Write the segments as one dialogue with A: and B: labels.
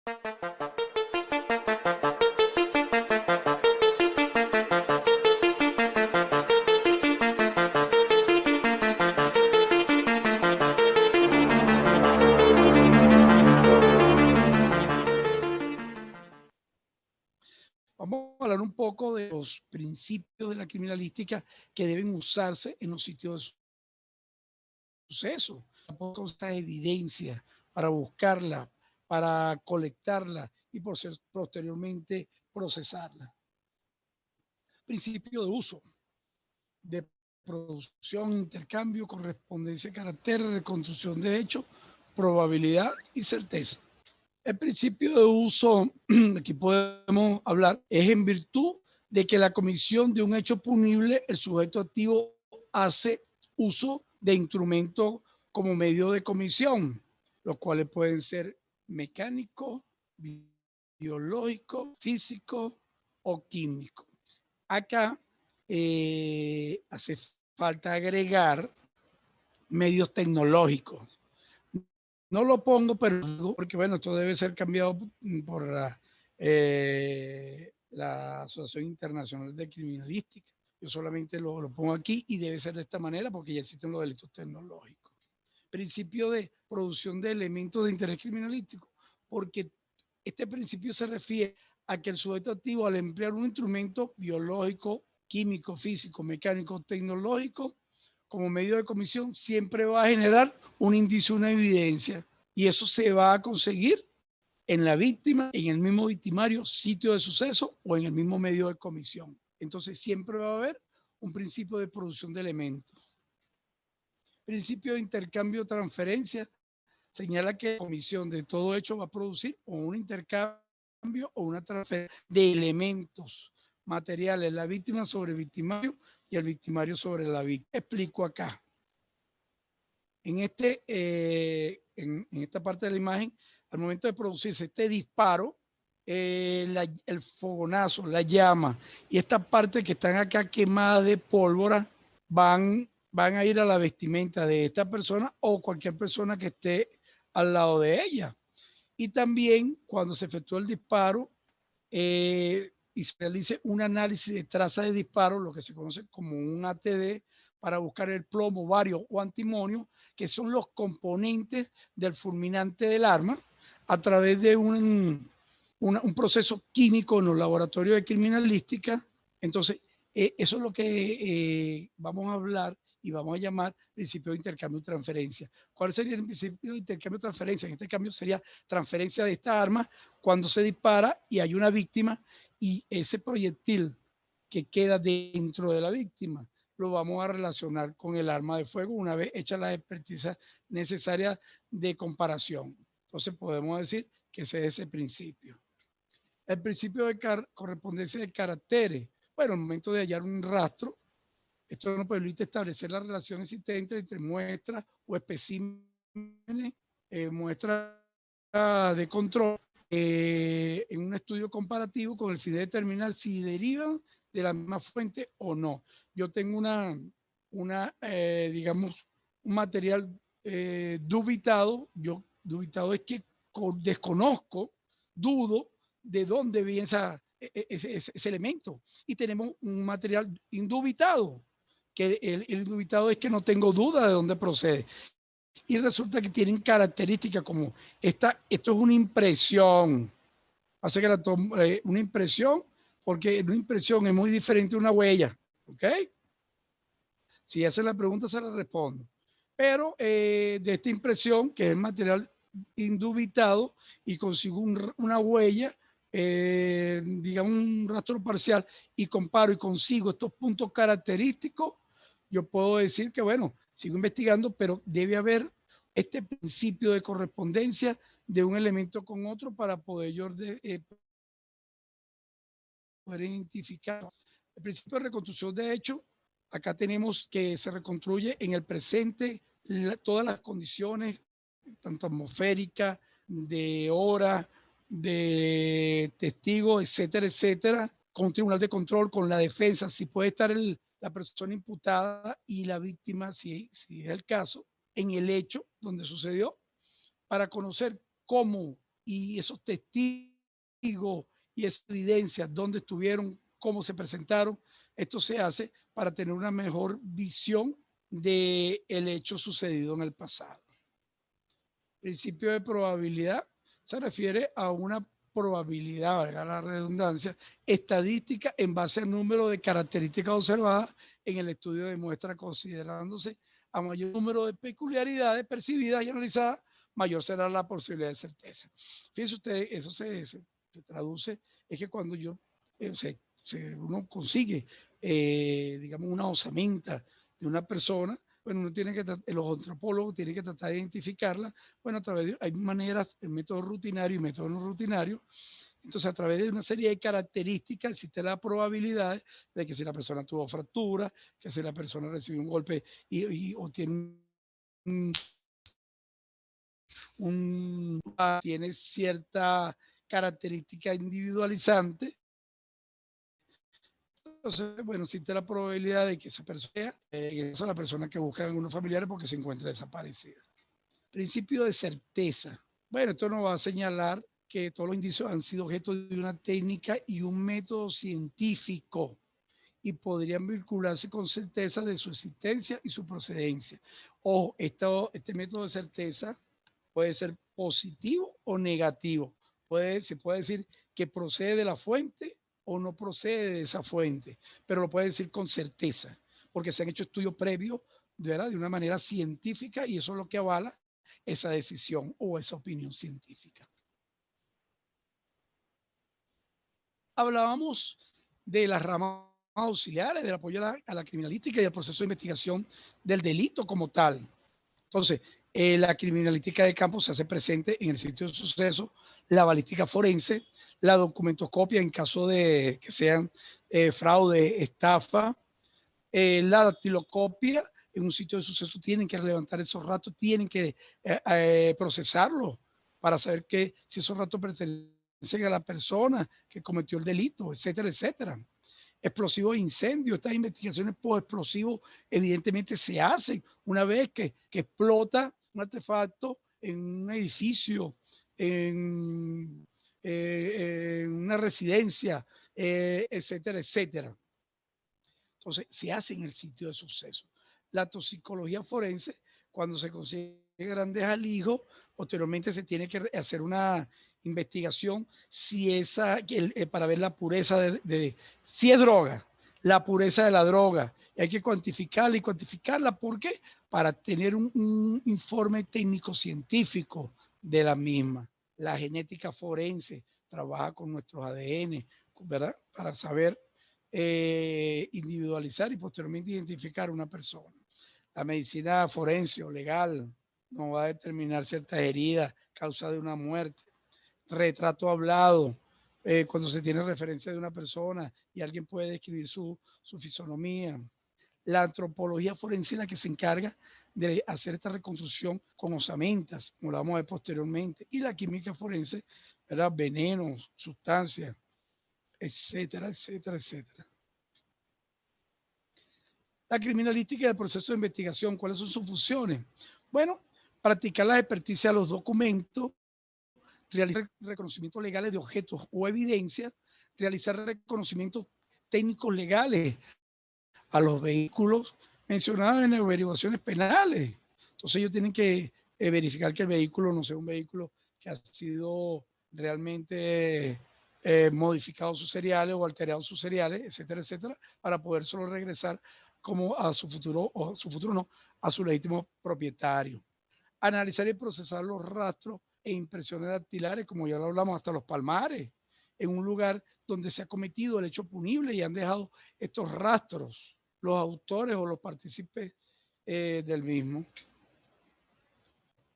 A: Vamos a hablar un poco de los principios de la criminalística que deben usarse en los sitios de suceso. Tampoco esta evidencia para buscarla, para colectarla y posteriormente procesarla. Principio de uso, de producción, intercambio, correspondencia, carácter, reconstrucción de hechos, probabilidad y certeza. El principio de uso, aquí podemos hablar, es en virtud de que la comisión de un hecho punible, el sujeto activo hace uso de instrumentos como medio de comisión, los cuales pueden ser mecánicos, biológicos, físicos o químicos. Acá hace falta agregar medios tecnológicos. No lo pongo, pero porque bueno, esto debe ser cambiado por la Asociación Internacional de Criminalística. Yo solamente lo pongo aquí y debe ser de esta manera porque ya existen los delitos tecnológicos. Principio de producción de elementos de interés criminalístico, porque este principio se refiere a que el sujeto activo, al emplear un instrumento biológico, químico, físico, mecánico, tecnológico, como medio de comisión, siempre va a generar un indicio, una evidencia, y eso se va a conseguir en la víctima, en el mismo victimario, sitio de suceso o en el mismo medio de comisión. Entonces siempre va a haber un principio de producción de elementos. Principio de intercambio-transferencia señala que la comisión de todo hecho va a producir o un intercambio o una transferencia de elementos materiales, la víctima sobre el victimario y el victimario sobre la víctima. Explico acá. En esta parte de la imagen, al momento de producirse este disparo, el fogonazo, la llama y esta parte que están acá quemadas de pólvora van a ir a la vestimenta de esta persona o cualquier persona que esté al lado de ella. Y también cuando se efectúa el disparo y se realice un análisis de traza de disparo, lo que se conoce como un ATD, para buscar el plomo, bario o antimonio, que son los componentes del fulminante del arma, a través de un proceso químico en los laboratorios de criminalística. Entonces, eso es lo que vamos a hablar y vamos a llamar principio de intercambio y transferencia. ¿Cuál sería el principio de intercambio y transferencia? En este cambio sería transferencia de esta arma cuando se dispara y hay una víctima y ese proyectil que queda dentro de la víctima lo vamos a relacionar con el arma de fuego una vez hecha la experticia necesaria de comparación. Entonces podemos decir que ese es ese principio. El principio de correspondencia de caracteres. Bueno, al momento de hallar un rastro, esto nos permite establecer la relación existente entre muestras o especímenes, muestras de control en un estudio comparativo con el fin de determinar si derivan de la misma fuente o no. Yo tengo digamos, un material dubitado. Dubitado es que desconozco, dudo de dónde viene ese elemento. Y tenemos un material indubitado, que el indubitado es que no tengo duda de dónde procede. Y resulta que tienen características como esto es una impresión. Hace que una impresión, porque una impresión es muy diferente a una huella. ¿Ok? Si hacen la pregunta, se la respondo. Pero de esta impresión, que es material indubitado, y consigo una huella, digamos un rastro parcial, y comparo y consigo estos puntos característicos, yo puedo decir que, bueno, sigo investigando, pero debe haber este principio de correspondencia de un elemento con otro para poder yo poder identificar. El principio de reconstrucción de hecho, acá tenemos que se reconstruye en el presente todas las condiciones, tanto atmosféricas, de hora, de testigo, etcétera, etcétera, con un tribunal de control, con la defensa, si puede estar la persona imputada y la víctima, si es el caso, en el hecho donde sucedió, para conocer cómo y esos testigos y esas evidencias, dónde estuvieron, cómo se presentaron. Esto se hace para tener una mejor visión del hecho sucedido en el pasado. Principio de probabilidad se refiere a una probabilidad, valga la redundancia, estadística en base al número de características observadas en el estudio de muestra, considerándose a mayor número de peculiaridades percibidas y analizadas, mayor será la posibilidad de certeza. Fíjense ustedes, eso se traduce, es que cuando uno consigue, digamos, una osamenta de una persona, bueno, uno tiene que, los antropólogos tienen que tratar de identificarla, bueno, a través de, hay maneras, el método rutinario y método no rutinario. Entonces, a través de una serie de características existe la probabilidad de que si la persona tuvo fractura, que si la persona recibió un golpe o tiene tiene cierta característica individualizante. Entonces, bueno, existe la probabilidad de que esa persona sea la persona que buscan algunos familiares porque se encuentra desaparecida. Principio de certeza. Bueno, esto nos va a señalar que todos los indicios han sido objeto de una técnica y un método científico y podrían vincularse con certeza de su existencia y su procedencia. Ojo, este método de certeza puede ser positivo o negativo. Se puede decir que procede de la fuente o no procede de esa fuente, pero lo puede decir con certeza, porque se han hecho estudios previos, ¿verdad?, de una manera científica y eso es lo que avala esa decisión o esa opinión científica. Hablábamos de las ramas auxiliares, del apoyo a la criminalística y al proceso de investigación del delito como tal. Entonces, la criminalística de campo se hace presente en el sitio de suceso, la balística forense, la documentoscopia en caso de que sean fraude, estafa, la dactiloscopia en un sitio de suceso tienen que levantar esos ratos, tienen que procesarlos para saber que si esos ratos pertenecen a la persona que cometió el delito, etcétera, etcétera. Explosivos de incendio, estas investigaciones por explosivos evidentemente se hacen una vez que explota un artefacto en un edificio, en una residencia, etcétera, etcétera. Entonces, se hace en el sitio de suceso. La toxicología forense, cuando se consigue grandes alijos, posteriormente se tiene que hacer una investigación para ver la pureza si es droga, la pureza de la droga. Y hay que cuantificarla y cuantificarla. ¿Por qué? Para tener un informe técnico científico de la misma. La genética forense trabaja con nuestros ADN, ¿verdad? Para saber individualizar y posteriormente identificar una persona. La medicina forense o legal no va a determinar ciertas heridas, causa de una muerte. Retrato hablado, cuando se tiene referencia de una persona y alguien puede describir su fisonomía. La antropología forense la que se encarga de hacer esta reconstrucción con osamentas, como lo vamos a ver posteriormente. Y la química forense, ¿verdad? Venenos, sustancias, etcétera, etcétera, etcétera. La criminalística y el proceso de investigación, ¿cuáles son sus funciones? Bueno, practicar la experticia de los documentos, realizar reconocimientos legales de objetos o evidencias, realizar reconocimientos técnicos legales a los vehículos mencionados en las averiguaciones penales. Entonces ellos tienen que verificar que el vehículo no sea un vehículo que ha sido realmente modificado sus seriales o alterado sus seriales, etcétera, etcétera, para poder solo regresar como a su futuro, o su futuro no, a su legítimo propietario. Analizar y procesar los rastros e impresiones dactilares, como ya lo hablamos, hasta los palmares, en un lugar donde se ha cometido el hecho punible y han dejado estos rastros los autores o los partícipes del mismo.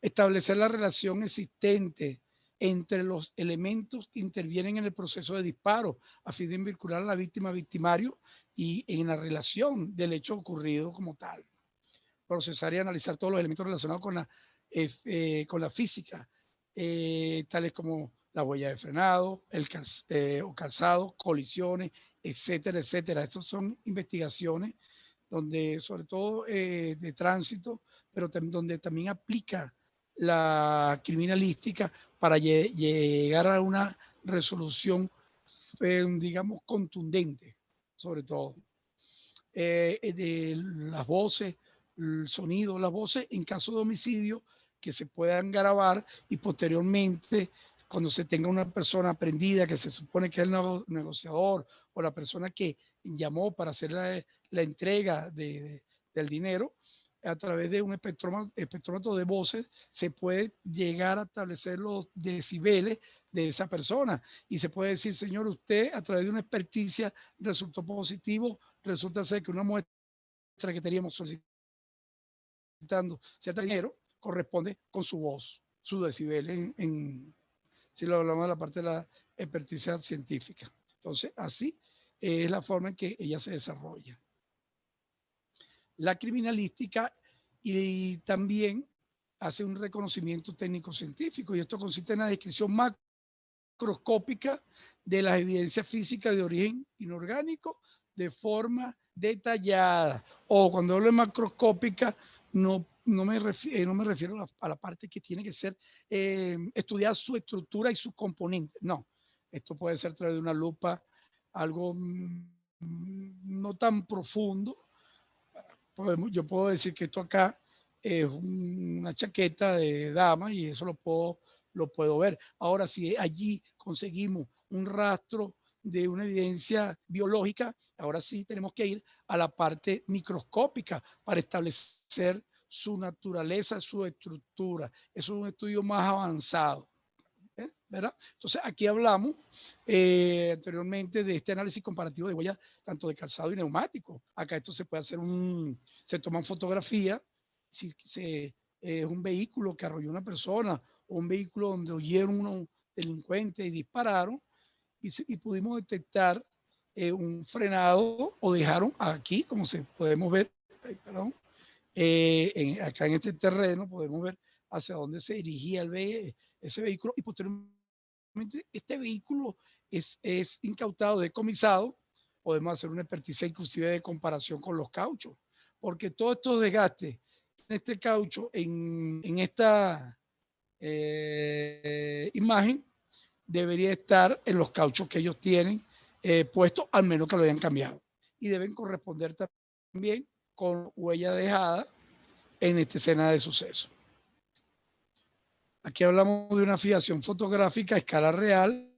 A: Establecer la relación existente entre los elementos que intervienen en el proceso de disparo a fin de vincular a la víctima victimario y en la relación del hecho ocurrido como tal. Procesar y analizar todos los elementos relacionados con la física, tales como la huella de frenado, o calzado, colisiones, etcétera, etcétera. Estas son investigaciones donde, sobre todo de tránsito, pero donde también aplica la criminalística para llegar a una resolución, digamos, contundente, sobre todo. De las voces, el sonido, las voces en caso de homicidio que se puedan grabar y posteriormente cuando se tenga una persona prendida que se supone que es el negociador o la persona que llamó para hacer la entrega del dinero, a través de un espectrómetro de voces se puede llegar a establecer los decibeles de esa persona y se puede decir, señor, usted a través de una experticia resultó positivo, resulta ser que una muestra que teníamos solicitando cierto dinero corresponde con su voz, su decibel, si lo hablamos de la parte de la experticia científica. Entonces, así es la forma en que ella se desarrolla. La criminalística y también hace un reconocimiento técnico-científico y esto consiste en la descripción macroscópica de las evidencias físicas de origen inorgánico de forma detallada. O cuando hablo de macroscópica, no me refiero a la parte que tiene que ser estudiar su estructura y sus componentes. No, esto puede ser a través de una lupa, algo no tan profundo. Yo puedo decir que esto acá es una chaqueta de dama y eso lo puedo ver. Ahora, si allí conseguimos un rastro de una evidencia biológica, ahora sí tenemos que ir a la parte microscópica para establecer su naturaleza, su estructura. Eso es un estudio más avanzado. ¿Verdad? Entonces, aquí hablamos anteriormente de este análisis comparativo de huellas, tanto de calzado y neumático. Acá esto se puede hacer se toman fotografías, si es un vehículo que arrolló una persona o un vehículo donde huyeron unos delincuentes y dispararon y pudimos detectar un frenado o dejaron aquí, como podemos ver, perdón, acá en este terreno podemos ver hacia dónde se dirigía ese vehículo y posteriormente este vehículo es incautado, decomisado. Podemos hacer una experticia inclusive de comparación con los cauchos, porque todos estos desgastes en este caucho, en esta imagen, debería estar en los cauchos que ellos tienen puestos, al menos que lo hayan cambiado. Y deben corresponder también con huella dejada en esta escena de suceso. Aquí hablamos de una fijación fotográfica a escala real,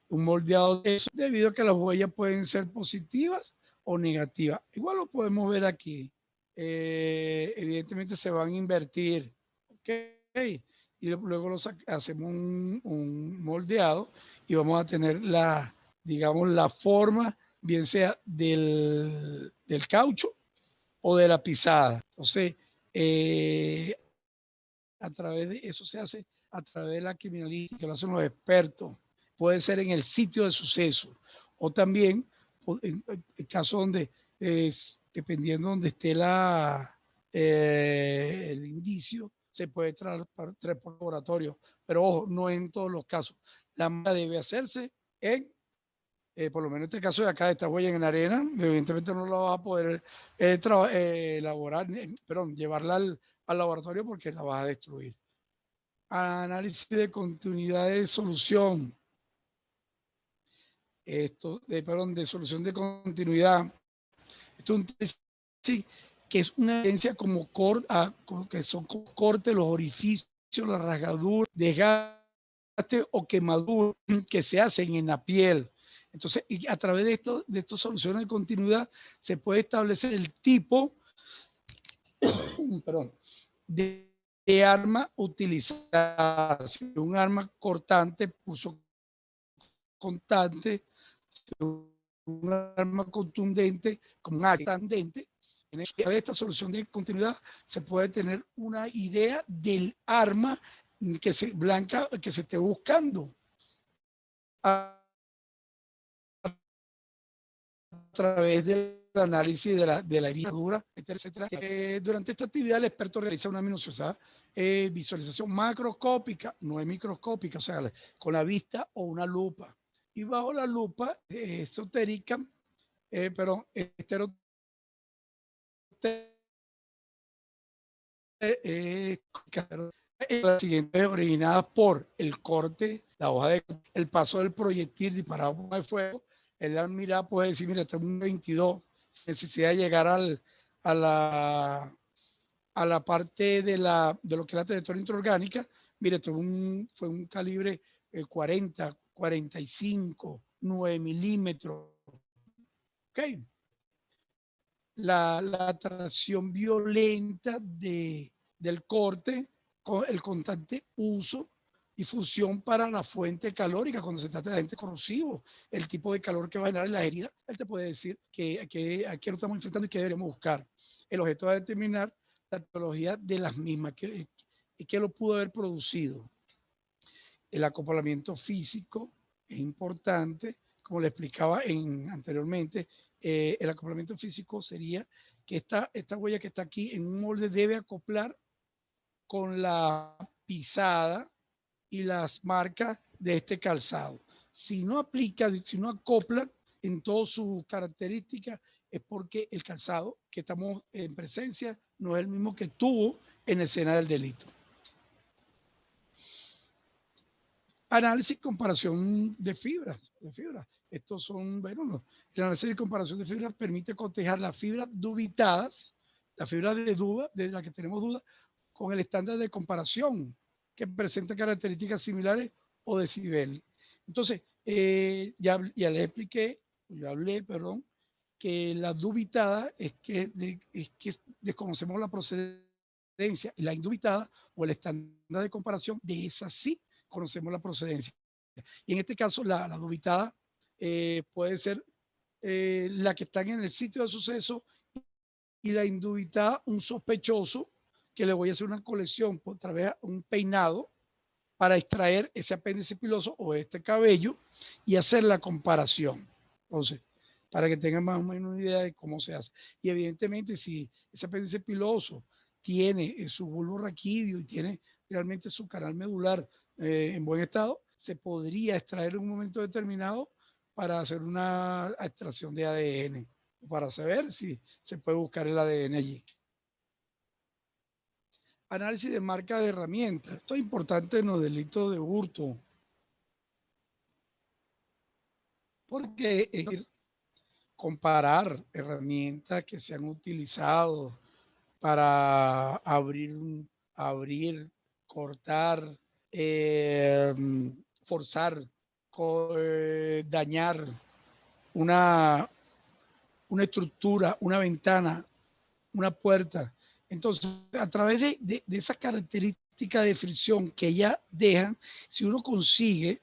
A: un moldeado de eso, debido a que las huellas pueden ser positivas o negativas. Igual lo podemos ver aquí. Evidentemente se van a invertir. ¿Okay? Y luego hacemos un moldeado y vamos a tener digamos, la forma, bien sea del caucho o de la pisada. Entonces, a través de eso se hace a través de la criminalística, lo hacen los expertos. Puede ser en el sitio de suceso o también en el caso donde, dependiendo donde esté el indicio, se puede traer por laboratorio. Pero ojo, no en todos los casos. La mala debe hacerse por lo menos en este caso de acá, de esta huella en la arena, evidentemente no la vas a poder elaborar, perdón, llevarla al laboratorio porque la vas a destruir. Análisis de continuidad de solución. Perdón, de solución de continuidad. Esto es un sí, que es una evidencia como que son cortes, los orificios, la rasgadura, desgaste o quemadura que se hacen en la piel. Entonces, a través de estas soluciones de continuidad se puede establecer el tipo perdón, de arma utilizada. Si un arma cortante, puso constante, un arma contundente, como un arma tangente. En esta solución de continuidad se puede tener una idea del arma blanca que se esté buscando. A través del análisis de la herida, etcétera. Durante esta actividad el experto realiza una minuciosa visualización macroscópica, no es microscópica, o sea, con la vista o una lupa. Y bajo la lupa esotérica, perdón, las siguientes originadas por el corte, la hoja de el paso del proyectil disparado por el fuego. El mirada puede decir, mira, este es un 22, necesidad de llegar a la parte de lo que es la trayectoria intraorgánica. Mire, esto fue un calibre 40, 45, 9 milímetros. ¿Ok? La atracción violenta del corte, con el constante uso y fusión para la fuente calórica cuando se trata de agente corrosivo, el tipo de calor que va a generar en las heridas, él te puede decir que aquí lo estamos enfrentando y que deberíamos buscar. El objeto va a determinar la tecnología de las mismas, que lo pudo haber producido. El acoplamiento físico es importante, como le explicaba anteriormente. El acoplamiento físico sería que esta huella que está aquí en un molde debe acoplar con la pisada y las marcas de este calzado. Si no aplica, si no acopla en todas sus características, es porque el calzado que estamos en presencia no es el mismo que tuvo en escena del delito. Análisis y comparación de fibras. Estos son, bueno, el análisis y comparación de fibras permite cotejar las fibras dubitadas, las fibras de duda, de las que tenemos dudas, con el estándar de comparación que presenta características similares o desnivel. Entonces, ya les expliqué, ya hablé, perdón, que la dubitada es que desconocemos la procedencia, y la indubitada o el estándar de comparación de esa sí conocemos la procedencia. Y en este caso, la dubitada puede ser la que está en el sitio de suceso, y la indubitada un sospechoso que le voy a hacer una colección por través de un peinado para extraer ese apéndice piloso o este cabello y hacer la comparación. Entonces, para que tengan más o menos una idea de cómo se hace. Y evidentemente, si ese apéndice piloso tiene su bulbo raquídeo y tiene realmente su canal medular en buen estado, se podría extraer en un momento determinado para hacer una extracción de ADN, para saber si se puede buscar el ADN allí. Análisis de marca de herramientas. Esto es importante en los delitos de hurto, porque comparar herramientas que se han utilizado para abrir, cortar, eh, forzar, dañar una, una estructura, una ventana, una puerta. Entonces, a través de esas características de fricción que ellas dejan, si uno consigue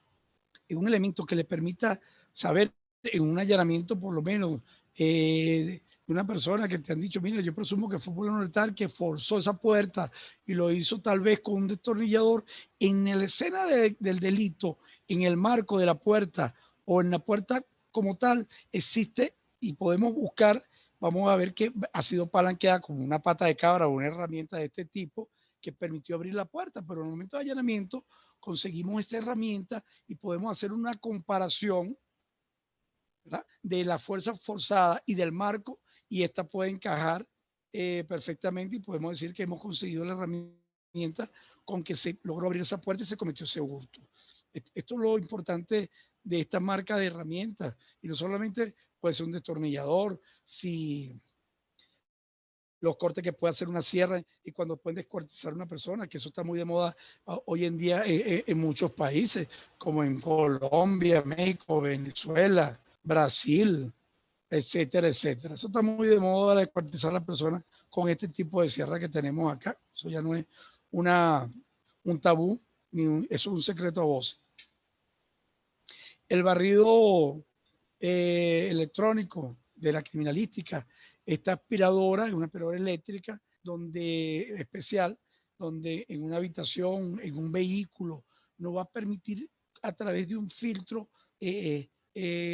A: un elemento que le permita saber en un allanamiento, por lo menos, de una persona que te han dicho, mira, yo presumo que fue fulano de tal que forzó esa puerta y lo hizo tal vez con un destornillador, en la escena del delito, en el marco de la puerta o en la puerta como tal, existe y podemos buscar, vamos a ver que ha sido palanqueada como una pata de cabra o una herramienta de este tipo que permitió abrir la puerta, pero en el momento de allanamiento conseguimos esta herramienta y podemos hacer una comparación, ¿verdad?, de la fuerza forzada y del marco, y esta puede encajar perfectamente, y podemos decir que hemos conseguido la herramienta con que se logró abrir esa puerta y se cometió ese hurto. Esto es lo importante de esta marca de herramientas, y no solamente puede ser un destornillador, si los cortes que puede hacer una sierra y cuando pueden descuartizar una persona, que eso está muy de moda hoy en día en muchos países, como en Colombia, México, Venezuela, Brasil, etcétera, etcétera. Eso está muy de moda, descuartizar a la persona con este tipo de sierra que tenemos acá. Eso ya no es un tabú, eso es un secreto a voces. El barrido electrónico de la criminalística, esta aspiradora es una aspiradora eléctrica especial, donde en una habitación, en un vehículo, nos va a permitir a través de un filtro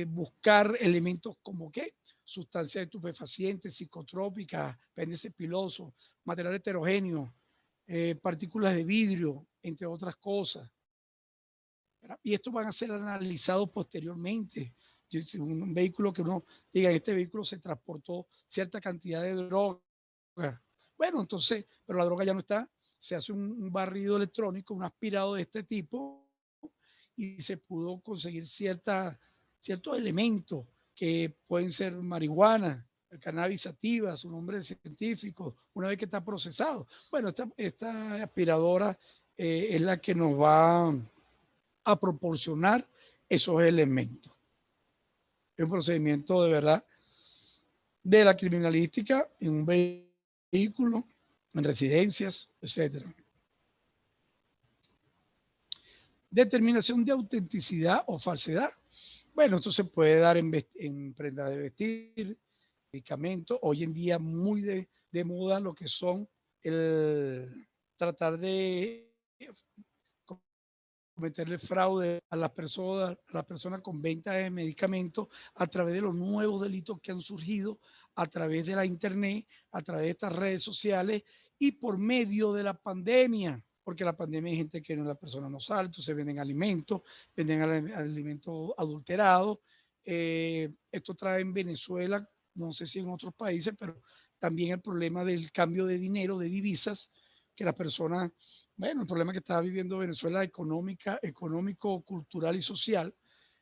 A: buscar elementos como qué, sustancias estupefacientes, psicotrópicas, apéndice piloso, material heterogéneo, partículas de vidrio, entre otras cosas. Y estos van a ser analizados posteriormente. Un vehículo que uno diga, en este vehículo se transportó cierta cantidad de droga. Bueno, entonces, pero la droga ya no está se hace un barrido electrónico, un aspirado de este tipo, y se pudo conseguir ciertos elementos que pueden ser marihuana, el cannabis sativa, su nombre científico, una vez que está procesado. Bueno, esta aspiradora es la que nos va a proporcionar esos elementos. Es un procedimiento de verdad de la criminalística en un vehículo, en residencias, etcétera. Determinación de autenticidad o falsedad. Bueno, esto se puede dar en prendas de vestir, medicamentos. Hoy en día muy de moda lo que son el tratar de cometerle fraude a las personas con venta de medicamentos a través de los nuevos delitos que han surgido a través de la internet, a través de estas redes sociales y por medio de la pandemia, porque la pandemia hay gente que la persona no sale, entonces venden alimentos adulterados. Esto trae en Venezuela, no sé si en otros países, pero también el problema del cambio de dinero, de divisas, que la persona, bueno, el problema que está viviendo Venezuela económico, cultural y social,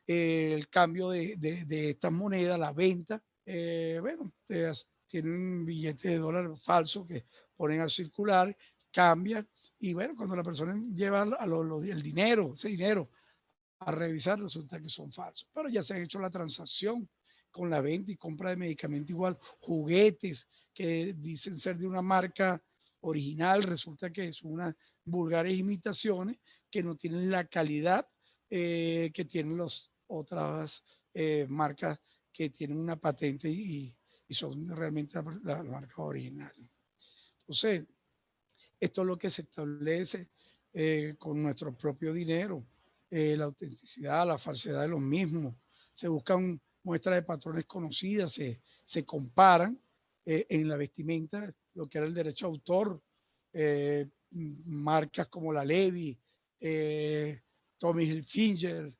A: el cambio de estas monedas, la venta, bueno, tienen billetes de dólar falsos que ponen a circular, cambian, y bueno, cuando la persona lleva el dinero, ese dinero, a revisar, resulta que son falsos. Pero ya se ha hecho la transacción con la venta y compra de medicamentos igual, juguetes que dicen ser de una marca original, resulta que son unas vulgares imitaciones que no tienen la calidad que tienen las otras marcas que tienen una patente y son realmente la marca original. Entonces, esto es lo que se establece con nuestro propio dinero, la autenticidad, la falsedad de los mismos. Se buscan muestras de patrones conocidas, se comparan en la vestimenta, lo que era el derecho a autor, marcas como la Levi, Tommy Hilfiger,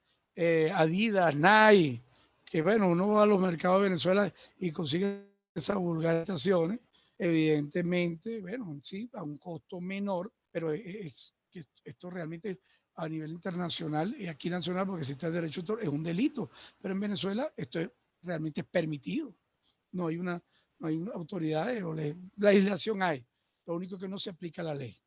A: Adidas, Nike, que bueno, uno va a los mercados de Venezuela y consigue esas vulgarizaciones, evidentemente, bueno, sí, a un costo menor, pero esto realmente a nivel internacional y aquí nacional, porque existe el derecho de autor, es un delito, pero en Venezuela esto es realmente permitido. No hay no hay autoridades o legislación hay, lo único que no se aplica la ley.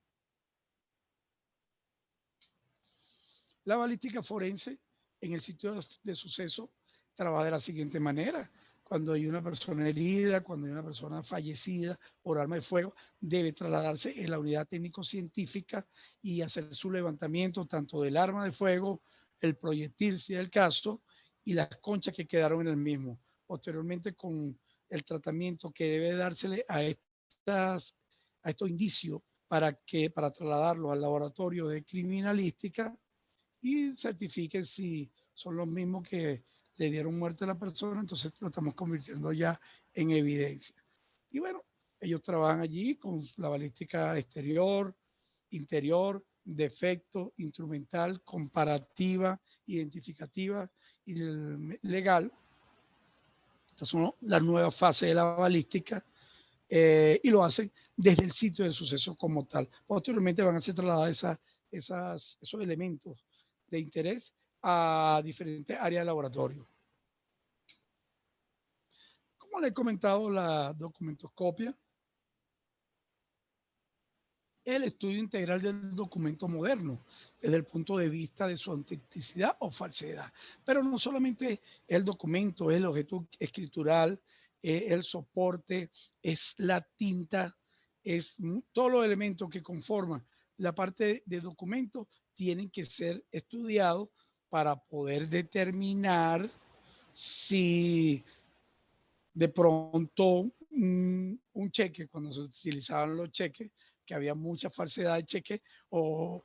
A: La balística forense en el sitio de suceso trabaja de la siguiente manera. Cuando hay una persona herida, cuando hay una persona fallecida por arma de fuego, debe trasladarse en la unidad técnico-científica y hacer su levantamiento tanto del arma de fuego, el proyectil, si es el caso, y las conchas que quedaron en el mismo. Posteriormente, con el tratamiento que debe dársele a estos indicios para trasladarlos al laboratorio de criminalística y certifiquen si son los mismos que le dieron muerte a la persona, entonces lo estamos convirtiendo ya en evidencia. Y bueno, ellos trabajan allí con la balística exterior, interior, defecto, instrumental, comparativa, identificativa y legal. Estas son las nuevas fases de la balística y lo hacen desde el sitio del suceso como tal. Posteriormente van a ser trasladados esos elementos de interés a diferentes áreas de laboratorio. Como le he comentado, la documentoscopia, el estudio integral del documento moderno desde el punto de vista de su autenticidad o falsedad. Pero no solamente el documento, es el objeto escritural, el soporte, es la tinta, es todos los elementos que conforman la parte de documento tienen que ser estudiados para poder determinar si de pronto un cheque, cuando se utilizaban los cheques, que había mucha falsedad de cheque, o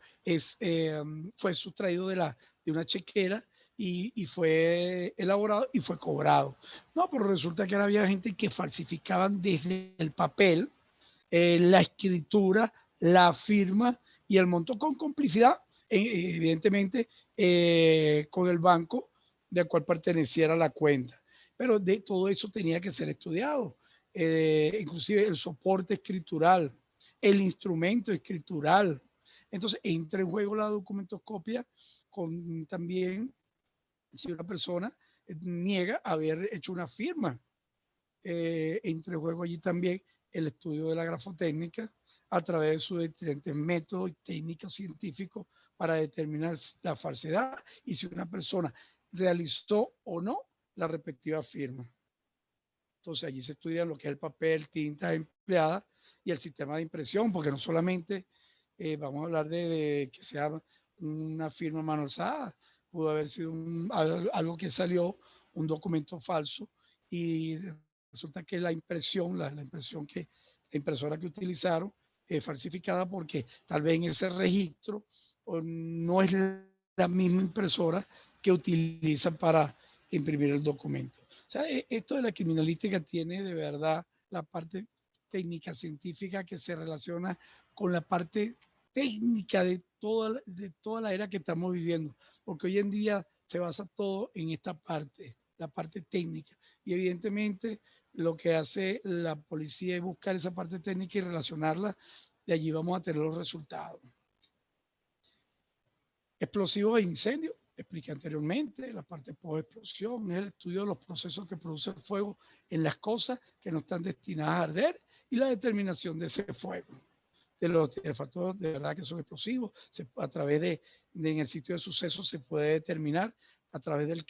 A: fue sustraído de una chequera y fue elaborado y fue cobrado. No, pero resulta que había gente que falsificaban desde el papel, la escritura, la firma y el monto con complicidad, evidentemente, con el banco del cual perteneciera la cuenta. Pero de todo eso tenía que ser estudiado, inclusive el soporte escritural, el instrumento escritural. Entonces entra en juego la documentoscopia con también si una persona niega haber hecho una firma. Entra en juego allí también el estudio de la grafotécnica a través de sus diferentes métodos y técnicas científicos para determinar la falsedad y si una persona realizó o no la respectiva firma. Entonces allí se estudia lo que es el papel, tinta empleada y el sistema de impresión, porque no solamente vamos a hablar de que sea una firma mano alzada, pudo haber sido algo que salió, un documento falso, y resulta que la impresión, la impresora que utilizaron es falsificada porque tal vez en ese registro no es la misma impresora que utilizan para imprimir el documento. O sea, esto de la criminalística tiene de verdad la parte técnica científica que se relaciona con la parte técnica de toda la era que estamos viviendo, porque hoy en día se basa todo en esta parte, la parte técnica. Y evidentemente lo que hace la policía es buscar esa parte técnica y relacionarla, de allí vamos a tener los resultados. Explosivos e incendios, expliqué anteriormente, la parte post-explosión es el estudio de los procesos que produce el fuego en las cosas que no están destinadas a arder y la determinación de ese fuego. De los factores de verdad que son explosivos, a través en el sitio de suceso se puede determinar a través del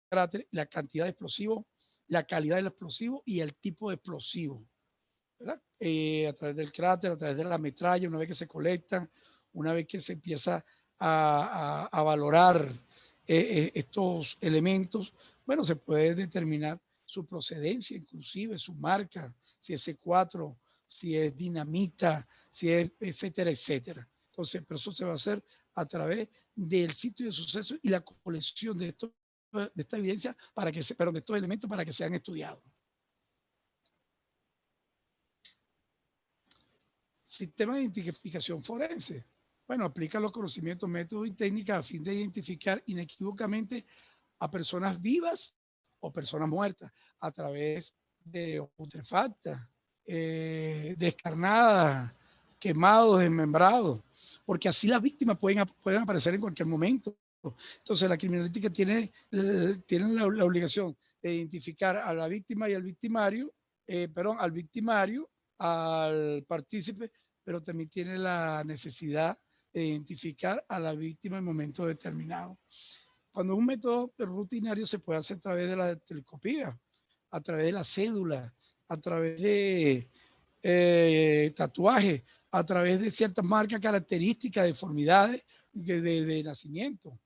A: cráter la cantidad de explosivos, la calidad del explosivo y el tipo de explosivo. A través del cráter, a través de la metralla, una vez que se colectan, una vez que se empieza a valorar estos elementos, bueno, se puede determinar su procedencia, inclusive su marca, si es C4, si es dinamita, si es etcétera, etcétera. Entonces, pero eso se va a hacer a través del sitio de suceso y la colección de esta evidencia para que se, perdón, de estos elementos para que sean estudiados. Sistema de identificación forense. Bueno, aplica los conocimientos, métodos y técnicas a fin de identificar inequívocamente a personas vivas o personas muertas a través de putrefactas, descarnadas, quemados, desmembrados, porque así las víctimas pueden aparecer en cualquier momento. Entonces la criminalística tiene la obligación de identificar a la víctima y al victimario, al victimario, al partícipe, pero también tiene la necesidad de identificar a la víctima en momentos determinados. Cuando es un método rutinario se puede hacer a través de la telescopía, a través de la cédula, a través de tatuajes, a través de ciertas marcas características, deformidades de nacimiento.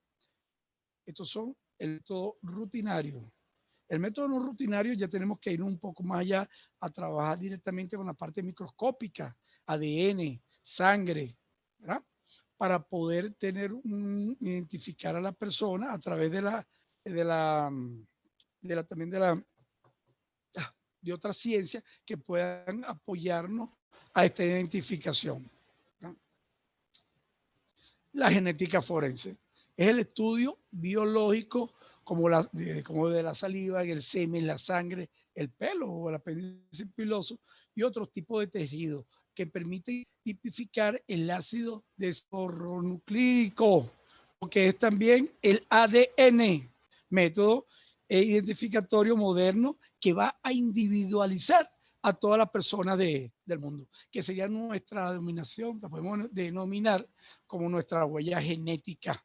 A: Estos son el método rutinario. El método no rutinario ya tenemos que ir un poco más allá a trabajar directamente con la parte microscópica, ADN, sangre, ¿verdad? Para poder identificar a la persona a través también de otras ciencias que puedan apoyarnos a esta identificación, ¿no? La genética forense es el estudio biológico como de la saliva, el semen, la sangre, el pelo o el apéndice piloso y otros tipos de tejidos que permiten tipificar el ácido desoxirribonucleico, que es también el ADN, método identificatorio moderno que va a individualizar a todas las personas del mundo, que sería nuestra denominación, la podemos denominar como nuestra huella genética.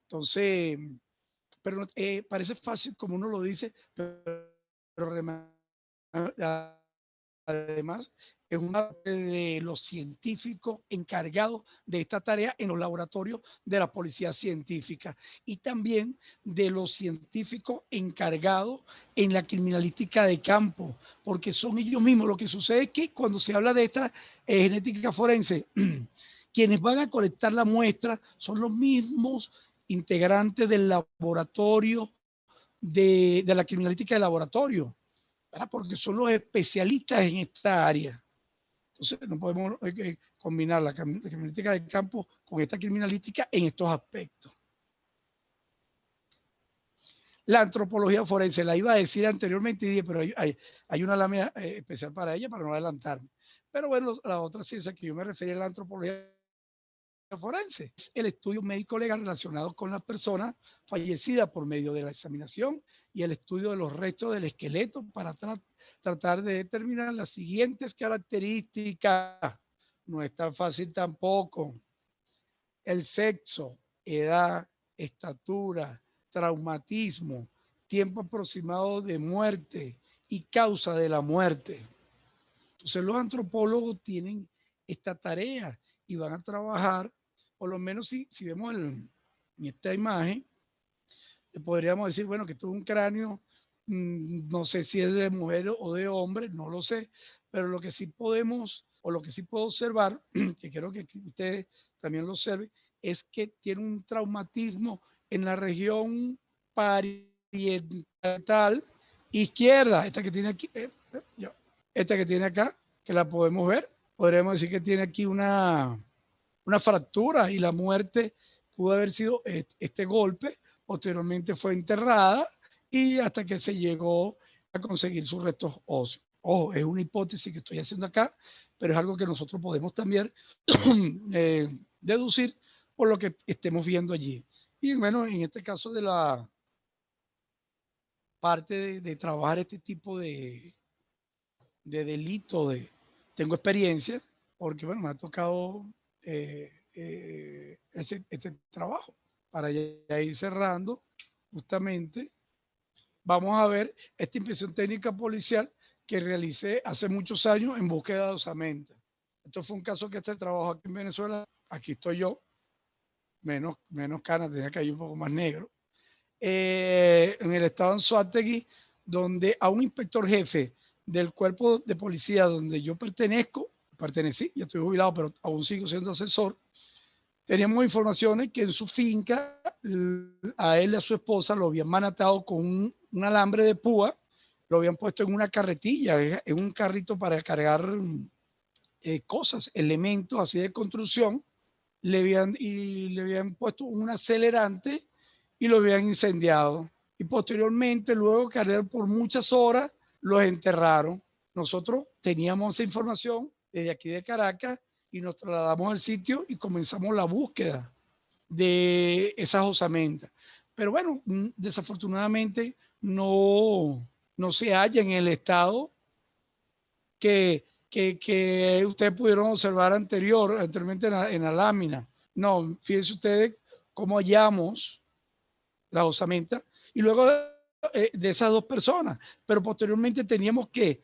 A: Entonces, pero parece fácil como uno lo dice, pero además es una de los científicos encargados de esta tarea en los laboratorios de la policía científica y también de los científicos encargados en la criminalística de campo, porque son ellos mismos. Lo que sucede es que cuando se habla de esta genética forense, quienes van a colectar la muestra son los mismos integrantes del laboratorio de la criminalística de laboratorio, ¿verdad? Porque son los especialistas en esta área. Entonces no podemos combinar la criminalística de campo con esta criminalística en estos aspectos. La antropología forense, la iba a decir anteriormente, pero hay una lámina especial para ella para no adelantarme. Pero bueno, la otra ciencia que yo me refería a la antropología forense es el estudio médico legal relacionado con la persona fallecida por medio de la examinación y el estudio de los restos del esqueleto para tratar de determinar las siguientes características. No es tan fácil tampoco: el sexo, edad, estatura, traumatismo, tiempo aproximado de muerte y causa de la muerte. Entonces los antropólogos tienen esta tarea y van a trabajar, por lo menos si vemos en esta imagen, podríamos decir, bueno, que esto es un cráneo, no sé si es de mujer o de hombre, no lo sé, pero lo que sí podemos, o lo que sí puedo observar, que quiero que ustedes también lo observen, es que tiene un traumatismo en la región parietal izquierda, esta que tiene aquí, esta que tiene acá, que la podemos ver, podríamos decir que tiene aquí una fractura y la muerte pudo haber sido este golpe. Posteriormente fue enterrada y hasta que se llegó a conseguir sus restos óseos. Ojo, es una hipótesis que estoy haciendo acá, pero es algo que nosotros podemos también deducir por lo que estemos viendo allí. Y bueno, en este caso de la parte de trabajar este tipo delito, tengo experiencia, porque bueno, me ha tocado este trabajo. Para ya ir cerrando, justamente, vamos a ver esta inspección técnica policial que realicé hace muchos años en búsqueda de osamenta. Esto fue un caso que este trabajo aquí en Venezuela, aquí estoy yo, menos canas, tenía que ir un poco más negro, en el estado de Anzoátegui, donde a un inspector jefe del cuerpo de policía donde yo pertenecí, ya estoy jubilado, pero aún sigo siendo asesor, teníamos informaciones que en su finca a él y a su esposa lo habían manatado con un alambre de púa, lo habían puesto en una carretilla, en un carrito para cargar cosas, elementos así de construcción, le habían puesto un acelerante y lo habían incendiado. Y posteriormente, luego que arder por muchas horas, los enterraron. Nosotros teníamos esa información desde aquí de Caracas y nos trasladamos al sitio y comenzamos la búsqueda de esas osamentas. Pero bueno, desafortunadamente no se halla en el estado que ustedes pudieron observar anteriormente en la lámina. No, fíjense ustedes cómo hallamos la osamenta y luego de esas dos personas, pero posteriormente teníamos que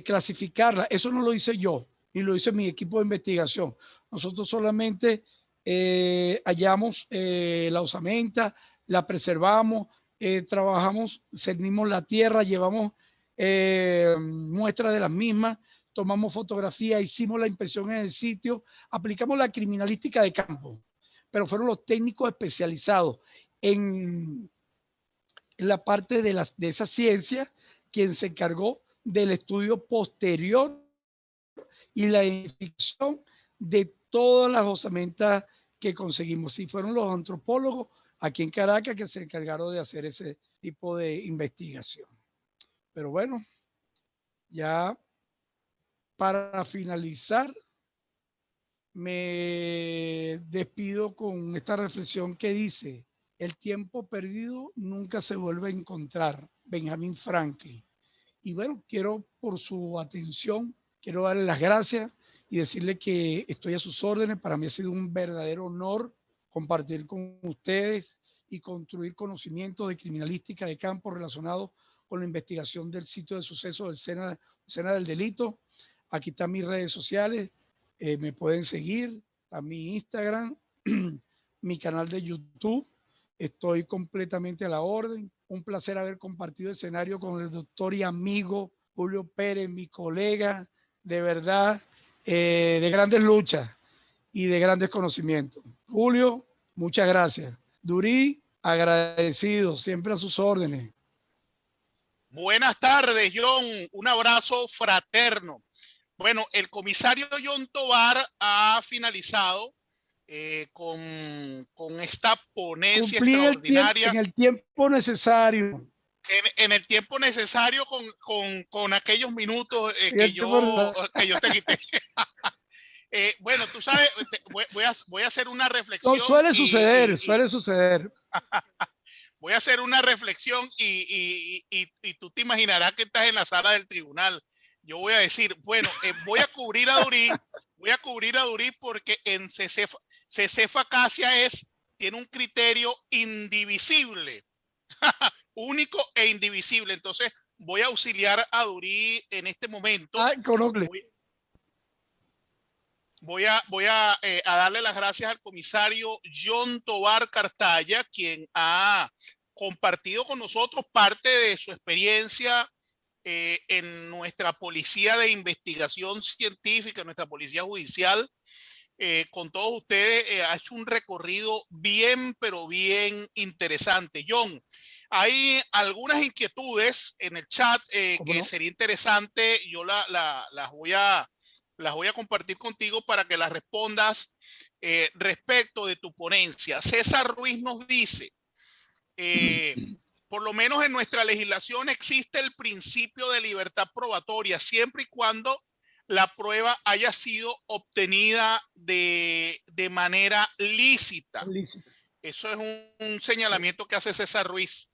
A: clasificarla. Eso no lo hice yo, ni lo hizo mi equipo de investigación. Nosotros solamente hallamos la osamenta, la preservamos, trabajamos, cernimos la tierra, llevamos muestras de las mismas, tomamos fotografías, hicimos la inspección en el sitio, aplicamos la criminalística de campo, pero fueron los técnicos especializados en la parte de esa ciencia quien se encargó del estudio posterior y la identificación de todas las osamentas que conseguimos. Y fueron los antropólogos aquí en Caracas que se encargaron de hacer ese tipo de investigación. Pero bueno, ya para finalizar, me despido con esta reflexión que dice: el tiempo perdido nunca se vuelve a encontrar. Benjamin Franklin. Y bueno, quiero por su atención, quiero darle las gracias y decirle que estoy a sus órdenes. Para mí ha sido un verdadero honor compartir con ustedes y construir conocimientos de criminalística de campo relacionados con la investigación del sitio de suceso del escena del delito. Aquí están mis redes sociales, me pueden seguir a mi Instagram, mi canal de YouTube. Estoy completamente a la orden. Un placer haber compartido escenario con el doctor y amigo Julio Pérez, mi colega, de verdad, de grandes luchas y de grandes conocimientos. Julio, muchas gracias. Durí, agradecido, siempre a sus órdenes.
B: Buenas tardes, John. Un abrazo fraterno. Bueno, el comisario John Tovar ha finalizado con esta ponencia
A: Cumplí
B: extraordinaria.
A: en el tiempo necesario.
B: en el tiempo necesario con aquellos minutos que yo te quité. Bueno, tú sabes, voy a hacer una reflexión.
A: No, suele suceder.
B: Voy a hacer una reflexión y tú te imaginarás que estás en la sala del tribunal. Yo voy a decir, bueno, voy a cubrir a Durí porque en Cesefa Acacia tiene un criterio indivisible, único e indivisible. Entonces voy a auxiliar a Durí en este momento. Voy a darle las gracias al comisario John Tovar Cartaya, quien ha compartido con nosotros parte de su experiencia en nuestra policía de investigación científica, nuestra policía judicial. Con todos ustedes ha hecho un recorrido bien, pero bien interesante. John, hay algunas inquietudes en el chat que sería interesante. Yo las voy a compartir contigo para que las respondas respecto de tu ponencia. César Ruiz nos dice, por lo menos en nuestra legislación existe el principio de libertad probatoria, siempre y cuando la prueba haya sido obtenida de manera lícita. Eso es un señalamiento que hace César Ruiz.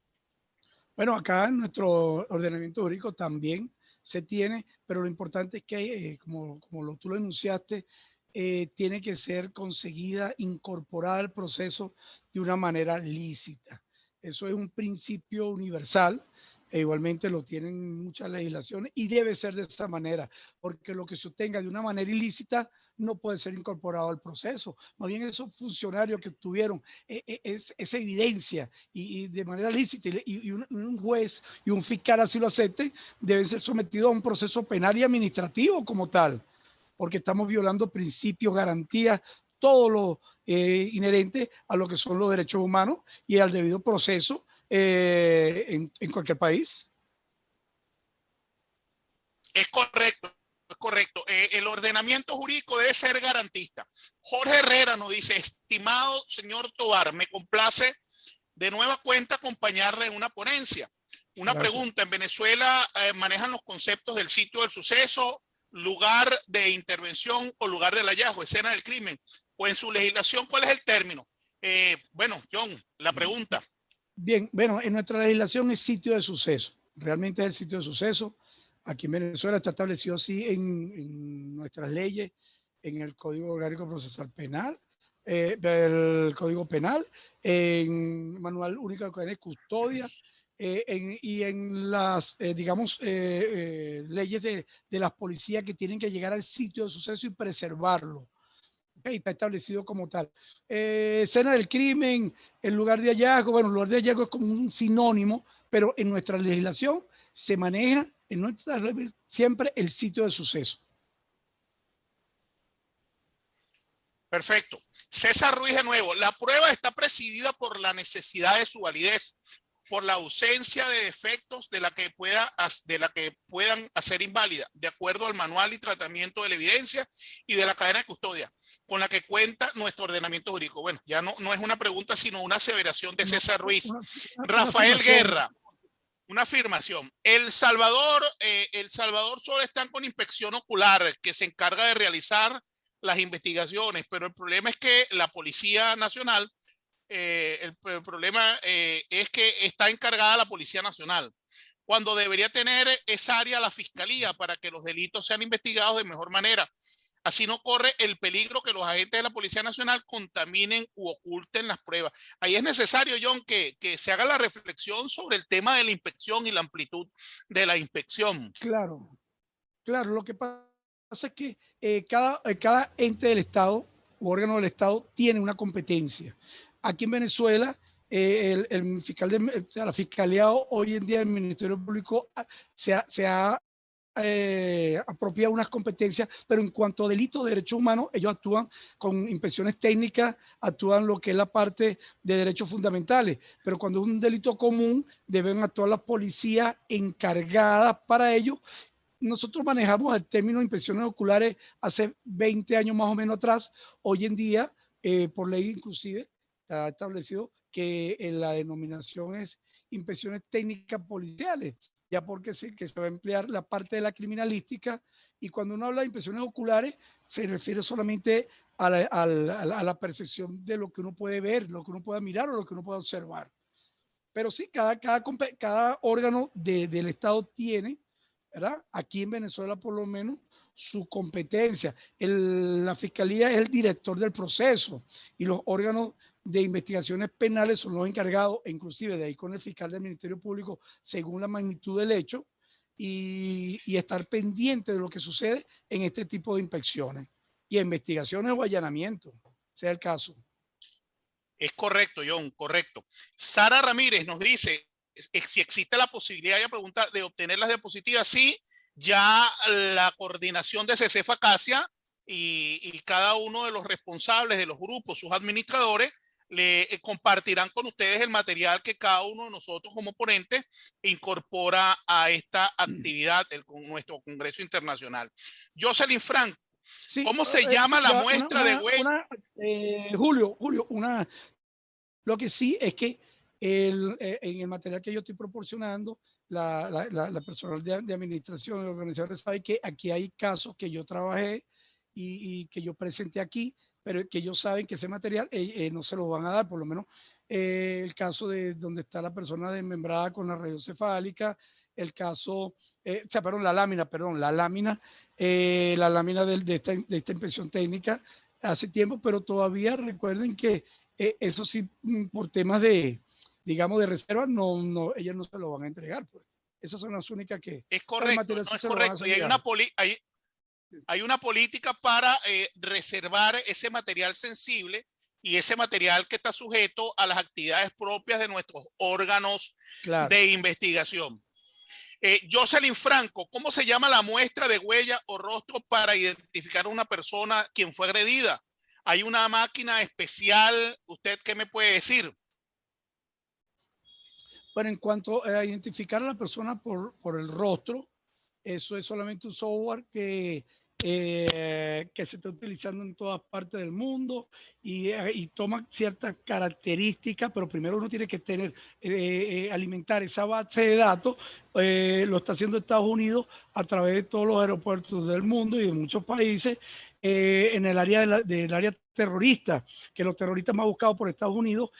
A: Bueno, acá en nuestro ordenamiento jurídico también se tiene, pero lo importante es que, como tú lo enunciaste, tiene que ser conseguida, incorporada al proceso de una manera lícita. Eso es un principio universal, e igualmente lo tienen muchas legislaciones y debe ser de esa manera, porque lo que se obtenga de una manera ilícita no puede ser incorporado al proceso. Más bien esos funcionarios que tuvieron esa evidencia y de manera lícita y un juez y un fiscal así lo acepten, deben ser sometidos a un proceso penal y administrativo como tal, porque estamos violando principios, garantías, todo lo inherente a lo que son los derechos humanos y al debido proceso en cualquier país.
B: Es correcto. Es correcto. El ordenamiento jurídico debe ser garantista. Jorge Herrera nos dice, estimado señor Tovar, me complace de nueva cuenta acompañarle en una ponencia. Una pregunta, en Venezuela manejan los conceptos del sitio del suceso, lugar de intervención o lugar del hallazgo, escena del crimen, o en su legislación, ¿cuál es el término? Bueno, John, la pregunta.
A: Bien, bueno, en nuestra legislación es sitio de suceso, realmente es el sitio de suceso. Aquí en Venezuela está establecido así en nuestras leyes, en el Código Orgánico Procesal Penal, el Código Penal, en Manual Único de Cadena y Custodia, y en las, digamos, leyes de las policías que tienen que llegar al sitio de suceso y preservarlo. Okay, está establecido como tal. Escena del crimen, el lugar de hallazgo, bueno, el lugar de hallazgo es como un sinónimo, pero en nuestra legislación se maneja siempre el sitio de suceso.
B: Perfecto. César Ruiz de nuevo. La prueba está presidida por la necesidad de su validez, por la ausencia de defectos de la que puedan hacer inválida, de acuerdo al manual y tratamiento de la evidencia y de la cadena de custodia con la que cuenta nuestro ordenamiento jurídico. Bueno, ya no es una pregunta, sino una aseveración de César Ruiz. Rafael Guerra. Una afirmación. El Salvador solo están con inspección ocular, que se encarga de realizar las investigaciones, pero el problema es que la Policía Nacional, el problema es que está encargada la Policía Nacional, cuando debería tener esa área la Fiscalía para que los delitos sean investigados de mejor manera. Así no corre el peligro que los agentes de la Policía Nacional contaminen u oculten las pruebas. Ahí es necesario, John, que se haga la reflexión sobre el tema de la inspección y la amplitud de la inspección.
A: Claro, claro. Lo que pasa es que cada ente del Estado u órgano del Estado tiene una competencia. Aquí en Venezuela, el fiscal de la Fiscalía hoy en día, el Ministerio Público se ha apropiado unas competencias, pero en cuanto a delitos de derechos humanos, ellos actúan con inspecciones técnicas, actúan lo que es la parte de derechos fundamentales, pero cuando es un delito común, deben actuar las policías encargadas para ello. Nosotros manejamos el término de inspecciones oculares hace 20 años más o menos atrás. Hoy en día, por ley inclusive, está establecido que la denominación es inspecciones técnicas policiales, ya porque sí que se va a emplear la parte de la criminalística, y cuando uno habla de inspecciones oculares se refiere solamente a la percepción de lo que uno puede ver, lo que uno pueda mirar o lo que uno pueda observar. Pero sí, cada órgano del Estado tiene, ¿verdad? Aquí en Venezuela por lo menos, su competencia. La Fiscalía es el director del proceso y los órganos de investigaciones penales son los encargados, inclusive de ahí con el fiscal del Ministerio Público, según la magnitud del hecho, y estar pendiente de lo que sucede en este tipo de inspecciones y investigaciones o allanamientos, sea el caso.
B: Es correcto, John, correcto. Sara Ramírez nos dice si existe la posibilidad, ella pregunta, de obtener las diapositivas. Sí, ya la coordinación de CECEFA Acacia y cada uno de los responsables de los grupos, sus administradores, le compartirán con ustedes el material que cada uno de nosotros como ponentes incorpora a esta actividad, nuestro Congreso Internacional. Jocelyn Franco,
A: Sí,
B: ¿cómo se llama
A: sí,
B: la muestra de huella?
A: Julio, lo que sí es que en el material que yo estoy proporcionando, la personal de administración de organizaciones sabe que aquí hay casos que yo trabajé y que yo presenté aquí, pero que ellos saben que ese material no se lo van a dar, por lo menos el caso de donde está la persona desmembrada con la radiocefálica, el caso, o sea, perdón, la lámina de esta inspección técnica hace tiempo, pero todavía recuerden que eso sí, por temas de, digamos, de reserva, ellas no se lo van a entregar. Pues. Esas son las únicas que,
B: Es
A: el
B: correcto,
A: material
B: no
A: sí
B: es
A: se lo van a
B: correcto. Y
A: enviar.
B: hay una política para reservar ese material sensible y ese material que está sujeto a las actividades propias de nuestros órganos de investigación. Jocelyn Franco, ¿cómo se llama la muestra de huella o rostro para identificar a una persona quien fue agredida? ¿Hay una máquina especial? ¿Usted qué me puede decir?
A: Bueno, en cuanto a identificar a la persona por el rostro, eso es solamente un software que se está utilizando en todas partes del mundo y toma ciertas características, pero primero uno tiene que alimentar esa base de datos. Lo está haciendo Estados Unidos a través de todos los aeropuertos del mundo y de muchos países en el área del área terrorista, que los terroristas más buscados por Estados Unidos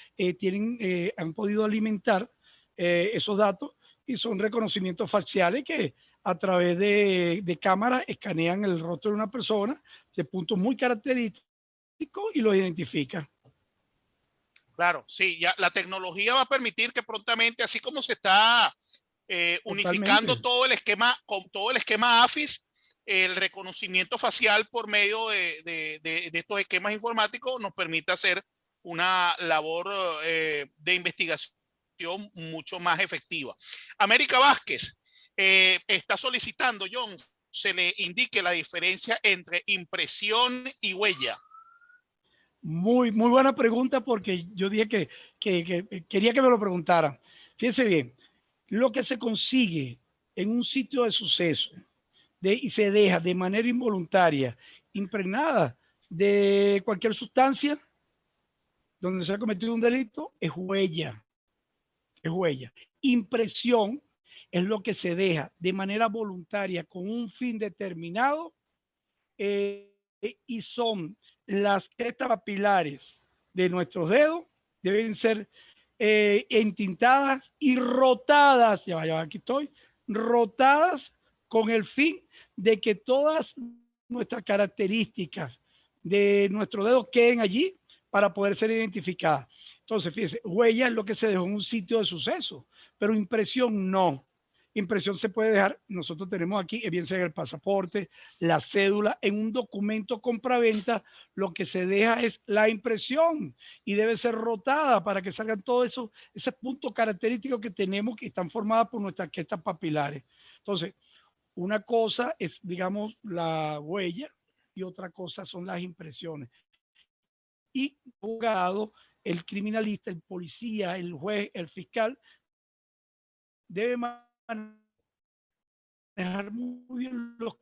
A: han podido alimentar esos datos y son reconocimientos faciales que a través de cámaras escanean el rostro de una persona de puntos muy característicos y lo identifican.
B: Claro, sí, ya la tecnología va a permitir que prontamente, así como se está unificando todo el esquema, con todo el esquema AFIS, el reconocimiento facial por medio de estos esquemas informáticos nos permite hacer una labor de investigación mucho más efectiva. América Vázquez está solicitando, John, se le indique la diferencia entre impresión y huella.
A: Muy buena pregunta porque yo dije que quería que me lo preguntaran. Fíjense bien, lo que se consigue en un sitio de suceso y se deja de manera involuntaria impregnada de cualquier sustancia donde se ha cometido un delito es huella. Es huella. Impresión es lo que se deja de manera voluntaria con un fin determinado y son las crestas papilares de nuestros dedos, deben ser entintadas y rotadas, ya, aquí estoy, rotadas con el fin de que todas nuestras características de nuestros dedos queden allí para poder ser identificadas. Entonces, fíjense, huella es lo que se dejó en un sitio de suceso, pero impresión no. Impresión se puede dejar, nosotros tenemos aquí, bien sea el pasaporte, la cédula, en un documento compraventa, lo que se deja es la impresión y debe ser rotada para que salgan todos esos puntos característicos que tenemos que están formadas por nuestras crestas papilares. Entonces, una cosa es, digamos, la huella y otra cosa son las impresiones. Y el abogado, el criminalista, el policía, el juez, el fiscal, debe manejar muy bien los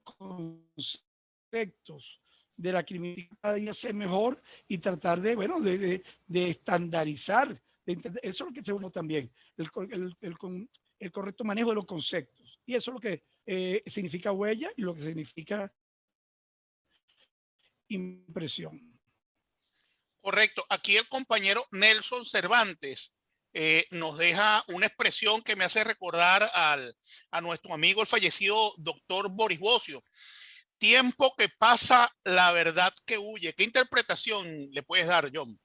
A: conceptos de la criminalidad, cada día ser mejor y tratar de, bueno, de estandarizar Eso es lo que se uno también, el correcto manejo de los conceptos. Y eso es lo que significa huella y lo que significa impresión.
B: Correcto. Aquí el compañero Nelson Cervantes nos deja una expresión que me hace recordar a nuestro amigo el fallecido doctor Boris Bocio. Tiempo que pasa, la verdad que huye. ¿Qué interpretación le puedes dar, John?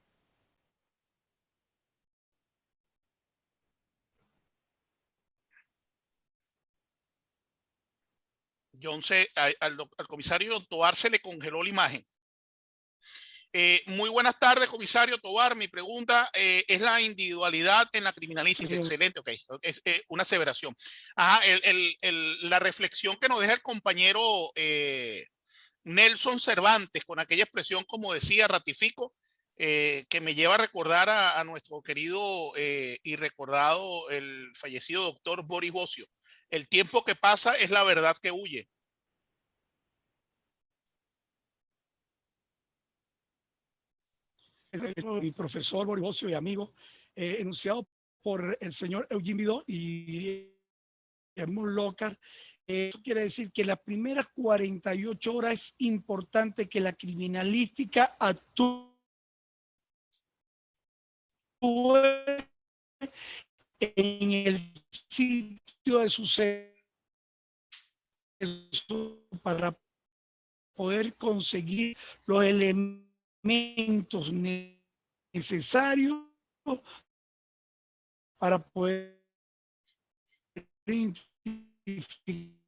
B: John al comisario Tobar se le congeló la imagen. Muy buenas tardes, comisario Tobar. Mi pregunta es la individualidad en la criminalística.
A: Sí.
B: Excelente, ok. Es una aseveración. Ajá, la reflexión que nos deja el compañero Nelson Cervantes con aquella expresión, como decía, ratifico, que me lleva a recordar a nuestro querido y recordado, el fallecido doctor Boris Bocio. El tiempo que pasa es la verdad que huye.
A: Mi profesor Boris Bocio y amigo, enunciado por el señor Eugene Vidot y Edmund Lockhart. Eso quiere decir que las primeras 48 horas es importante que la criminalística actúe en el sitio de suceso para poder conseguir los elementos necesarios para poder identificar.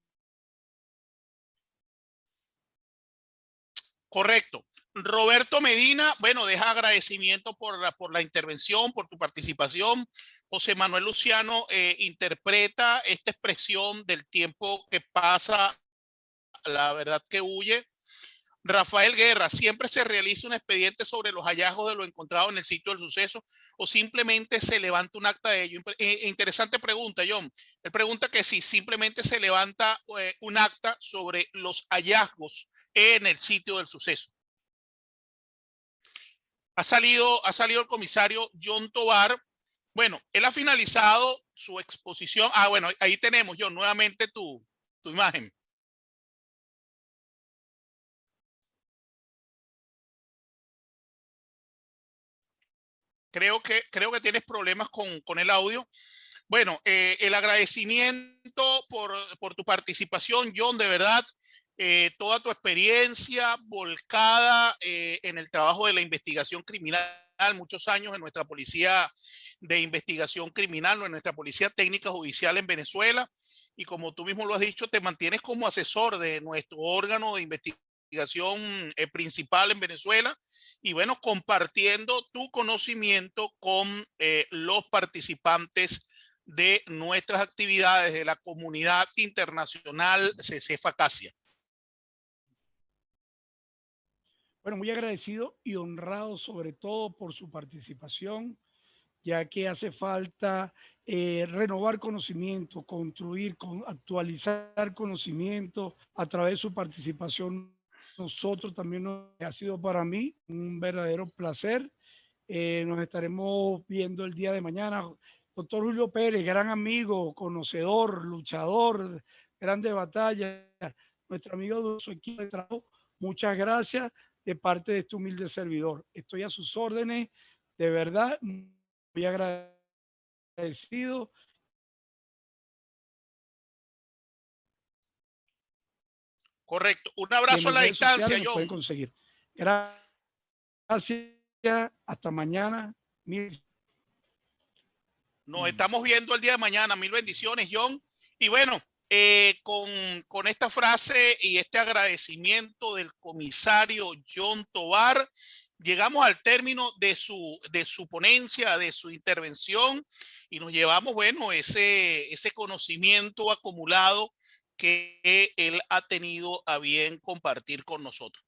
B: Correcto. Roberto Medina, bueno, deja agradecimiento por la intervención, por tu participación. José Manuel Luciano interpreta esta expresión del tiempo que pasa, la verdad que huye. Rafael Guerra, ¿siempre se realiza un expediente sobre los hallazgos de lo encontrado en el sitio del suceso o simplemente se levanta un acta de ello? Interesante pregunta, John. Él pregunta que si simplemente se levanta un acta sobre los hallazgos en el sitio del suceso. Ha salido el comisario John Tobar. Bueno, él ha finalizado su exposición. Ah, bueno, ahí tenemos, John, nuevamente tu imagen. Creo que tienes problemas con el audio. Bueno, el agradecimiento por tu participación, John, de verdad, toda tu experiencia volcada en el trabajo de la investigación criminal, muchos años en nuestra policía de investigación criminal, en nuestra policía técnica judicial en Venezuela, y como tú mismo lo has dicho, te mantienes como asesor de nuestro órgano de investigación principal en Venezuela, y bueno, compartiendo tu conocimiento con los participantes de nuestras actividades de la comunidad internacional CECEFA CASIA.
A: Bueno, muy agradecido y honrado sobre todo por su participación, ya que hace falta renovar conocimiento, construir, actualizar conocimiento a través de su participación. Nosotros también ha sido para mí un verdadero placer. Nos estaremos viendo el día de mañana. Doctor Julio Pérez, gran amigo, conocedor, luchador, grande batalla, nuestro amigo de su equipo de trabajo, muchas gracias de parte de este humilde servidor. Estoy a sus órdenes, de verdad, muy agradecido.
B: Correcto. Un abrazo a la distancia, John.
A: Pueden conseguir. Gracias. Hasta mañana.
B: Nos estamos viendo el día de mañana. Mil bendiciones, John. Y bueno, con esta frase y este agradecimiento del comisario John Tobar, llegamos al término de su ponencia, de su intervención, y nos llevamos, bueno, ese conocimiento acumulado que él ha tenido a bien compartir con nosotros.